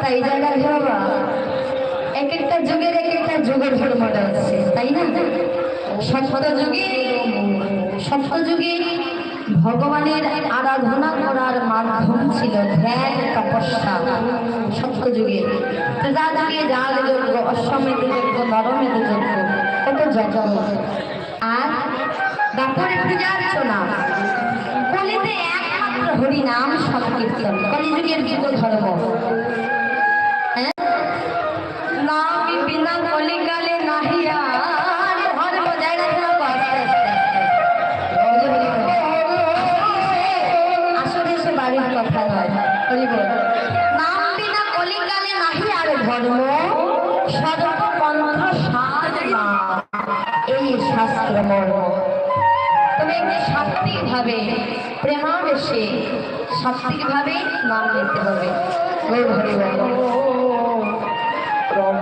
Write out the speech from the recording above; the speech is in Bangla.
তাই জায়গায় বাবা এক একটা যুগের এক একটা যুগের ধর্মটা আছে, তাই না? সপ্তযুগে ভগবানের আরাধনা করার মাধ্যম ছিল ধ্যান তপস্যা। সপ্তযুগে ত্রেতাযুগে যাগ যজ্ঞ, অশ্বমেধ যজ্ঞ, নরমেধ যজ্ঞ, কত যজ্ঞ। আর দাপরে পূজার্চনা, কলিতে একমাত্র হরিনাম সংকীর্তন, কলিযুগের যুগ ধর্ম। নাম বিনা কলিকালে নাহিয়া ধর্ম যায় না। আসলে সে বাড়ির কথা নয়, নাম বিনা কলিকালে নাহি আর ধর্ম, সর্বপন্থ সার নাম, এই শাস্ত্র মর্ম। তবে একটি সাত্বিক ভাবে, প্রেমাবেশে সাত্বিক ভাবে নাম নিতে হবে।